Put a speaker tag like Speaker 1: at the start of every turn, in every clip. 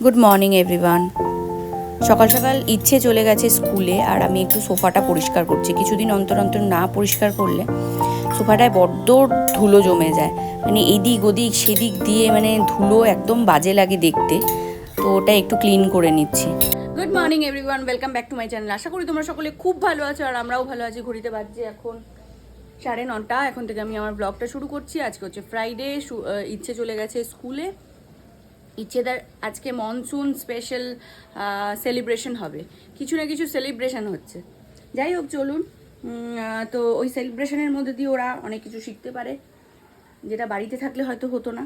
Speaker 1: Good morning everyone. সকাল সকাল ইচ্ছে চলে গেছে স্কুলে, আর আমি একটু সোফাটা পরিষ্কার করছি। কিছুদিন অন্তর অন্তর না পরিষ্কার করলে সোফাটায় বড্ড ধুলো জমে যায়, মানে এদিক ওদিক সেদিক দিয়ে মানে ধুলো একদম বাজে লাগে দেখতে। তো ওটা একটু ক্লিন করে নিচ্ছি। Good morning everyone, welcome back to my channel. আশা করি তোমরা সকলে খুব ভালো আছো, আর আমরাও ভালো আছি। ঘড়িতে বাজছে এখন 9:30। এখন থেকে আমি আমার ব্লগটা শুরু করছি। আজকে হচ্ছে ফ্রাইডে। ইচ্ছে চলে গেছে স্কুলে। ইচ্ছেদার আজকে মনসুন স্পেশাল সেলিব্রেশন হবে, কিছু না কিছু সেলিব্রেশন হচ্ছে। যাই হোক, চলুন। তো ওই সেলিব্রেশনের মধ্যে দিয়ে ওরা অনেক কিছু শিখতে পারে, যেটা বাড়িতে থাকলে হয়তো হতো না।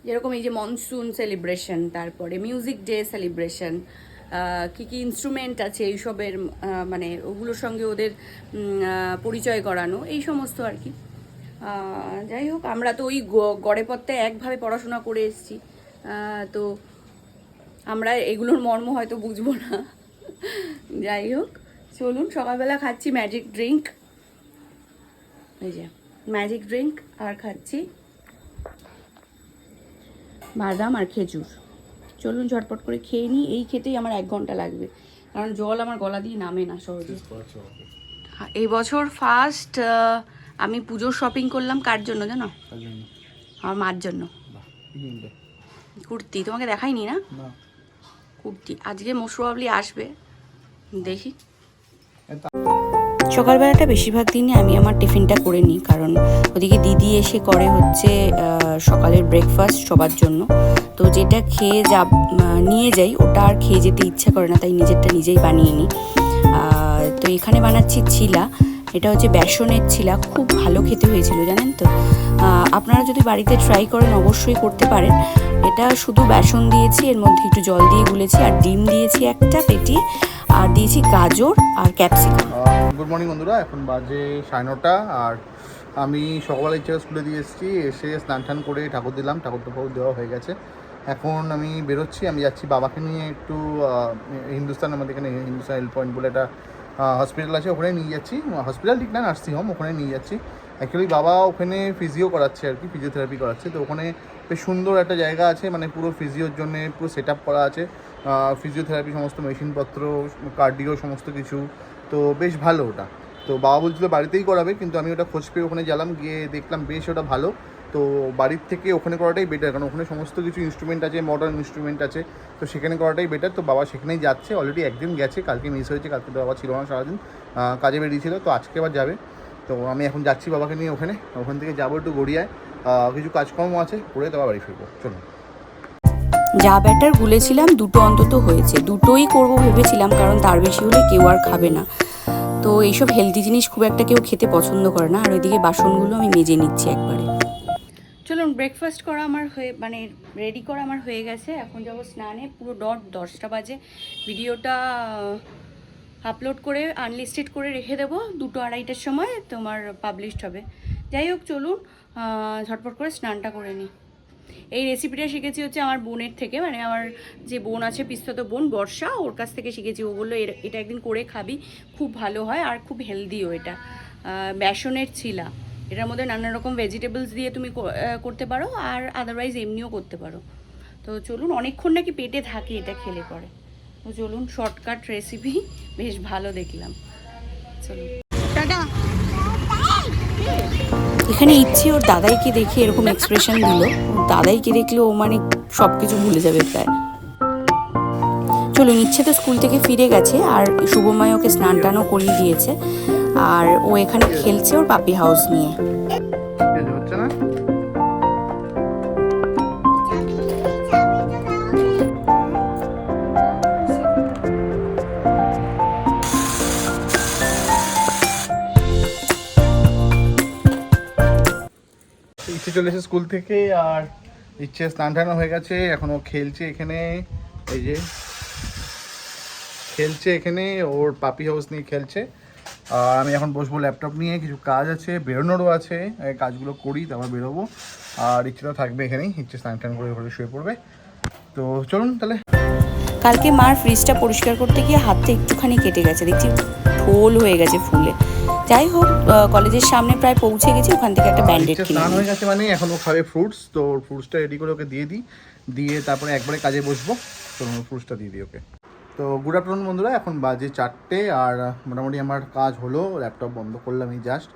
Speaker 1: যেরকম এই যে মনসুন সেলিব্রেশন, তারপরে মিউজিক ডে সেলিব্রেশন, কী কী ইনস্ট্রুমেন্ট আছে এইসবের, মানে ওগুলোর সঙ্গে ওদের পরিচয় করানো, এই সমস্ত আর কি। যাই হোক, আমরা তো ওই গড়ে পথে একভাবে পড়াশোনা করে এসেছি, তো আমরা এগুলোর মর্ম হয়তো বুঝবো না। যাই হোক, চলুন। সকালবেলা খাচ্ছি ম্যাজিক ড্রিঙ্ক, এই যে ম্যাজিক ড্রিঙ্ক, আর খাচ্ছি বাদাম আর খেজুর। চলুন ঝটপট করে খেয়ে নিই। এই খেতেই আমার 1 ঘন্টা লাগবে, কারণ জল আমার গলা দিয়ে নামে না সহজে। এই বছর ফার্স্ট আমি পুজোর শপিং করলাম। কার জন্য জানো? আমার মার জন্য। কুর্তি তোমাকে দেখাইনি না? কুর্তি আজকে মোস্ট প্রবাবলি আসবে, দেখি। সকালবেলাটা বেশিরভাগ দিনই আমি আমার টিফিনটা করে নিই, কারণ ওদিকে দিদি এসে করে হচ্ছে সকালের ব্রেকফাস্ট সবার জন্য। তো যেটা খেয়ে নিয়ে যাই, ওটা আর খেয়ে যেতে ইচ্ছা করে না, তাই নিজেরটা নিজেই বানিয়ে নিই। তো এখানে বানাচ্ছি চিলা। এটা হচ্ছে বেসনের চিলা, খুব ভালো খেতে হয়েছিল জানেন তো। আপনারা যদি বাড়িতে ট্রাই করেন অবশ্যই করতে পারেন। এটা শুধু বেসন দিয়েছি, এর মধ্যে একটু জল দিয়ে গুলেছি, আর ডিম দিয়েছি একটা পেটি, আর দিয়েছি গাজর আর ক্যাপসিকাম।
Speaker 2: গুড মর্নিং বন্ধুরা, এখন বাজে 9:30, আর আমি সকালবেলা ইচ্ছা স্কুলে দিয়ে এসেছি। এসে স্নান টান করে ঠাকুর দিলাম, ঠাকুর দেওয়া হয়ে গেছে। এখন আমি বেরোচ্ছি, আমি যাচ্ছি বাবাকে নিয়ে একটু হিন্দুস্তান, আমাদের এখানে হিন্দুস্তান হেলথ পয়েন্ট বলে একটা হসপিটাল আছে, ওখানে নিয়ে যাচ্ছি। হসপিটাল ঠিক না, নার্সিং হোম, ওখানে নিয়ে যাচ্ছি। অ্যাকচুয়ালি বাবা ওখানে ফিজিও করাচ্ছে আর কি, ফিজিওথেরাপি করাচ্ছে। তো ওখানে বেশ সুন্দর একটা জায়গা আছে, মানে পুরো ফিজিওর জন্য পুরো সেট আপ করা আছে। ফিজিওথেরাপি সমস্ত মেশিনপত্র, কার্ডিও সমস্ত কিছু, তো বেশ ভালো ওটা। তো বাবা বলছিল বাড়িতেই করাবে, কিন্তু আমি ওটা খোঁজ পেয়ে ওখানে গেলাম, গিয়ে দেখলাম বেশ ওটা ভালো। তো বাড়ির থেকে ওখানে করাটাই বেটার, কারণ ওখানে সমস্ত কিছু ইনস্ট্রুমেন্ট আছে, মডার্ন ইনস্ট্রুমেন্ট আছে। তো সেখানে করাটাই বেটার। তো বাবা সেখানেই যাচ্ছে, অলরেডি একদিন গেছে, কালকে মিস হয়েছে। কালকে তো বাবা ছিল না, সারাদিন কাজে বেরিয়েছিল, তো আজকে আবার যাবে। তো আমি এখন যাচ্ছি বাবাকে নিয়ে ওখান থেকে যাবো একটু গড়িয়ায়, কিছু কাজকর্ম আছে, করে তো বাড়ি ফিরবো। চলুন।
Speaker 1: যা ব্যাটার গুলেছিলাম, 2টো অন্তত হয়েছে। 2টোই করবো ভেবেছিলাম, কারণ তার বেশি হলে কেউ আর খাবে না। তো এইসব হেলদি জিনিস খুব একটা কেউ খেতে পছন্দ করে না। আর ওইদিকে বাসনগুলো আমি মেজে নিচ্ছি একবারে। চলুন, ব্রেকফাস্ট করা আমার রেডি করা আমার হয়ে গেছে। এখন যাবো স্নানে। পুরো 10টা বাজে। ভিডিওটা আপলোড করে আনলিস্টেড করে রেখে দেবো, 2-2:30টার সময় তোমার পাবলিশড হবে। যাই হোক, চলুন ঝটপট করে স্নানটা করে নিই। এই রেসিপিটা শিখেছি হচ্ছে আমার বোনের থেকে, মানে আমার যে বোন আছে, পিস্তত বোন বর্ষা, ওর কাছ থেকে শিখেছি। ও বললো এটা একদিন করে খাবি, খুব ভালো হয় আর খুব হেলদিও। এটা বেসনের চিলা, এটার মধ্যে নানা রকম ভেজিটেবলস দিয়ে তুমি করতে পারো, আর আদারওয়াইজ এমনিও করতে পারো। তো চলুন, অনেকক্ষণ নাকি পেটে থাকে এটা খেলে পরে। তো চলুন, শর্টকাট রেসিপি, বেশ ভালো দেখলাম। চলুন, টাটা। এখানে ইচ্ছে ওর দাদাইকে দেখে এরকম এক্সপ্রেশন দিল। দাদাইকে দেখলে ও মানে সব কিছু ভুলে যাবে প্রায়। চলুন, ইচ্ছে তো স্কুল থেকে ফিরে গেছে, আর শুভময় ওকে স্নান টানও করিয়ে দিয়েছে, আর ও এখানে খেলছে ওর পাপি হাউস নিয়ে।
Speaker 2: ইচ্ছে চলে এসে স্কুল থেকে, আর ইচ্ছে স্নান টানো হয়ে গেছে। এখন ও খেলছে এখানে, এই যে খেলছে এখানে, ওর পাপি হাউস নিয়ে খেলছে। আর আমি এখন বসবো ল্যাপটপ নিয়ে, কিছু কাজ আছে, বেরোনোরও আছে, কাজগুলো করি তারপর বেরোবো। আর ইচ্ছেটা থাকবে এখানেই, ইচ্ছে স্নান টান করে ঘরে শুয়ে পড়বে। তো চলুন তাহলে।
Speaker 1: কালকে মার ফ্রিজটা পরিষ্কার করতে গিয়ে হাতটা একটুখানি কেটে গেছে, দেখছি ঢোল হয়ে গেছে ফুলে। যাই হোক কলেজের সামনে প্রায় পৌঁছে গেছি, ওখান থেকে একটা ব্যান্ডেড
Speaker 2: ইচ্ছে
Speaker 1: কিনে
Speaker 2: স্নান
Speaker 1: নিই।
Speaker 2: হয়ে গেছে মানে এখন ও খাবে ফ্রুটস, তো ফ্রুটসটা রেডি করে ওকে দিয়ে দিই, দিয়ে তারপরে একবারে কাজে বসবো। তো ফ্রুটসটা দিয়ে দিই ওকে। তো গুড আফটারনুন বন্ধুরা, এখন বাজে 4টে আর মোটামুটি আমার কাজ হলো, ল্যাপটপ বন্ধ করলাম এই জাস্ট।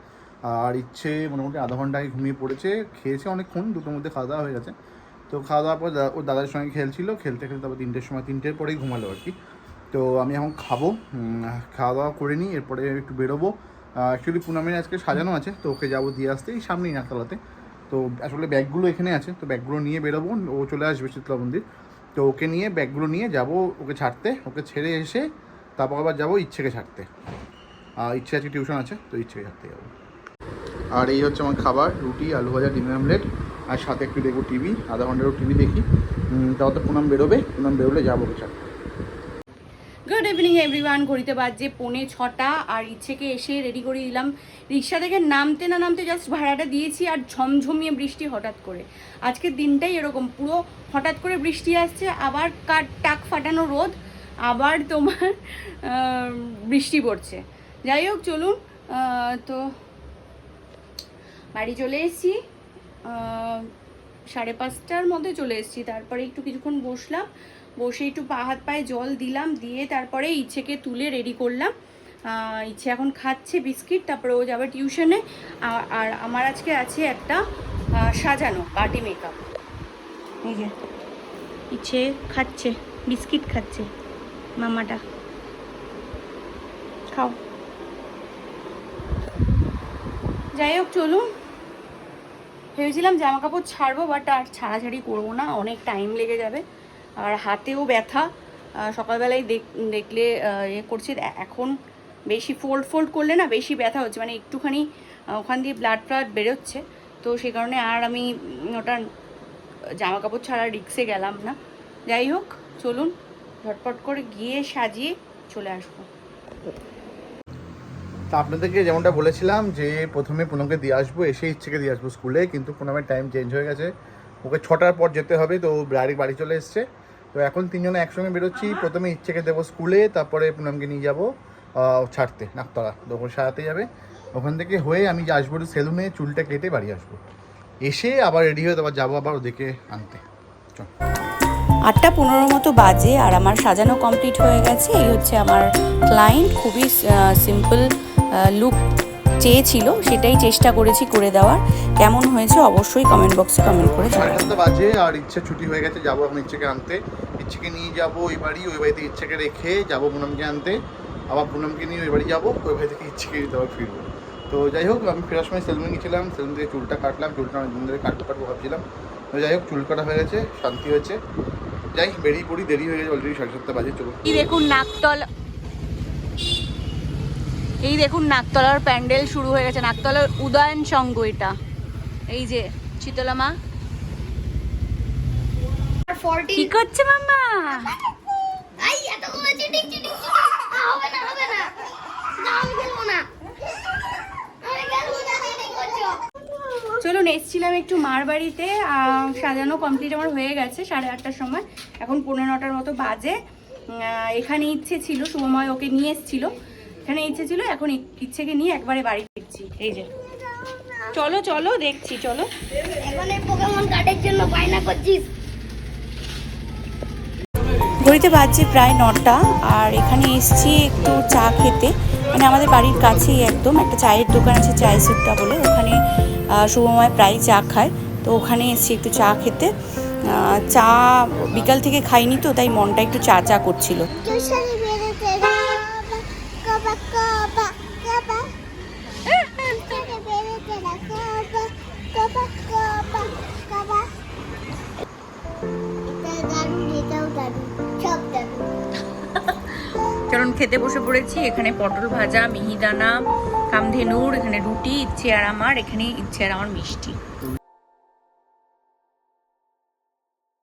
Speaker 2: আর ইচ্ছে মোটামুটি আধা ঘন্টা আগে ঘুমিয়ে পড়েছে, খেয়েছে অনেকক্ষণ, দুটোর মধ্যে খাওয়া দাওয়া হয়ে গেছে। তো খাওয়া দাওয়ার পর ওর দাদার সঙ্গে খেলছিল, খেলতে খেলতে তারপর 3টের সময়, 3টের পরেই ঘুমালো আর কি। তো আমি এখন খাবো, খাওয়া দাওয়া করে নিই, এরপরে একটু বেরোবো। অ্যাকচুয়ালি পুনামের আজকে সাজানো আছে, তো ওকে যাবো দিয়ে আসতে, এই সামনেই নাকতলাতে। তো আসলে ব্যাগগুলো এখানে আছে, তো ব্যাগগুলো নিয়ে বেরোবো, ও চলে আসবে শীতলা মন্দির। তো ওকে নিয়ে ব্যাগগুলো নিয়ে যাব ওকে ছাড়তে, ওকে ছেড়ে এসে তারপর আবার যাবো ইচ্ছেকে ছাড়তে। ইচ্ছে আজকে টিউশন আছে, তো ইচ্ছেকে ছাড়তে যাবো। আর এই হচ্ছে আমার খাবার, রুটি, আলু ভাজা, ডিমের আমলেট, আর সাথে একটু দেখবো টিভি, আধা ঘন্টারও টিভি দেখি। তাও তো পুনাম বেরোবে, পুনাম বেরোলে যাবো ওকে ছাড়তে।
Speaker 1: গুড ইভিনিং এভরিওয়ান, ঘড়িতে বাজছে 5:45 আর ইচ্ছেকে এসে রেডি করে দিলাম। রিক্সা থেকে নামতে না নামতে জাস্ট ভাড়াটা দিয়েছি, আর ঝমঝমিয়ে বৃষ্টি হঠাৎ করে। আজকের দিনটাই এরকম, পুরো হঠাৎ করে বৃষ্টি আসছে, আবার টাক ফাটানো রোদ, আবার তোমার বৃষ্টি পড়ছে। যাই হোক চলুন, তো বাড়ি চলে এসেছি, 5:30টার মধ্যে চলে এসেছি। তারপরে একটু কিছুক্ষণ বসলাম, বসে একটু পা হাত পায়ে জল দিলাম, দিয়ে তারপরে ইচ্ছেকে তুলে রেডি করলাম। ইচ্ছে এখন খাচ্ছে বিস্কিট, তারপরে ও যাবে টিউশনে। আর আমার আজকে আছে একটা সাজানো পার্টি মেকআপ। এই যে ইচ্ছে খাচ্ছে, বিস্কিট খাচ্ছে, মামাটা খাও। যাই হোক চলুন, ভেবেছিলাম জামা কাপড় ছাড়বো, বাট আর ছাড়াছাড়ি করবো না, অনেক টাইম লেগে যাবে, আর হাতেও ব্যথা। সকালবেলায় দেখলে করছে, এখন বেশি ফোল্ড করলে না বেশি ব্যথা হচ্ছে, মানে একটুখানি ওখান দিয়ে ব্লাড বেরোচ্ছে। তো সেই কারণে আর আমি ওটা জামা কাপড় ছাড়া রিক্সে গেলাম না। যাই হোক চলুন, ঝটপট করে গিয়ে সাজিয়ে চলে আসবো।
Speaker 2: তা আপনাদেরকে যেমনটা বলেছিলাম যে প্রথমে পুনমকে দিয়ে আসবো, এসে ইচ্ছেকে দিয়ে আসবো স্কুলে, কিন্তু পুনমের টাইম চেঞ্জ হয়ে গেছে, ওকে 6টার পর যেতে হবে, তো বাড়ি চলে এসছে। তো এখন তিনজনে একসঙ্গে বেরোচ্ছি, প্রথমে ইচ্ছেকে দেবো স্কুলে, তারপরে পুনমকে নিয়ে যাবো ছাড়তে নাকতলা, তখন সারাতে যাবে। ওখান থেকে হয়ে আমি আসবো সেলুনে, চুলটা কেটে বাড়ি আসবো, এসে আবার রেডি হয়ে তারপর যাবো আবার ওদেরকে আনতে। চল
Speaker 1: 8:15 মতো বাজে, আর আমার সাজানো কমপ্লিট হয়ে গেছে। এই হচ্ছে আমার ক্লায়েন্ট, খুবই সিম্পল লুক চেয়েছিল, সেটাই চেষ্টা করেছি করে দেওয়ার। কেমন হয়েছে অবশ্যই কমেন্ট বক্সে কমেন্ট করে জানাবেন।
Speaker 2: 7:30 বাজে আর ইচ্ছে ছুটি হয়ে গেছে, যাবো এখন ইচ্ছেকে আনতে। ইচ্ছেকে নিয়ে যাবো ওই বাড়িতে ইচ্ছেকে রেখে যাবো পুনমকে আনতে, আবার পুনমকে নিয়ে ওই বাড়ি যাবো, ওই বাড়ি থেকে ইচ্ছেকে আবার ফিরবো। তো যাই হোক, আমি ফেরার সময় সেলুনে গেছিলাম, সেলুন থেকে চুলটা কাটলাম, চুলটা অনেক দিন ধরে কাটবো ভাবছিলাম। তো যাই হোক চুল কাটা হয়ে গেছে, শান্তি হয়েছে। যাই বেরিয়ে পড়ি, দেরি হয়ে গেছে অলরেডি, 7:30 বাজে। চলো
Speaker 1: এই দেখুন নাকতলার প্যান্ডেল শুরু হয়ে গেছে, নাকতলার উদয়ন সঙ্গ এটা। এই যে শীতলা মা কি করছে মাম্মা? চলুন, এসছিলাম একটু মার বাড়িতে, সাজানো কমপ্লিট আমার হয়ে গেছে 8:30টার সময়, এখন 9:15 মতো বাজে। এখানে ইচ্ছে ছিল, শুভময় ওকে নিয়ে এসেছিল, এখানে ইচ্ছে ছিল, এখন ইচ্ছেকে নিয়ে একবারে বাড়ি ফিরছি। এই যে চলো চলো দেখছি, চলো।
Speaker 3: এখন এই পোকেমন কার্ডের জন্য বায়না করছিস?
Speaker 1: ঘড়িতে বাজছে প্রায় 9টা, আর এখানে এসছি একটু চা খেতে, মানে আমাদের বাড়ির কাছেই একদম একটা চায়ের দোকান আছে, চায় সুট্টা বলে, ওখানে শুভময় প্রায় চা খায়, তো ওখানে এসছি একটু চা খেতে। চা বিকাল থেকে খাইনি, তো তাই মনটা একটু চা চা করছিল। কারণ খেতে বসে পড়েছি, এখানে পটল ভাজা, মিহিদানা, কামধেনুর, এখানে রুটি, ইচ্ছে আর আমার, এখানে ইচ্ছে আর আমার মিষ্টি।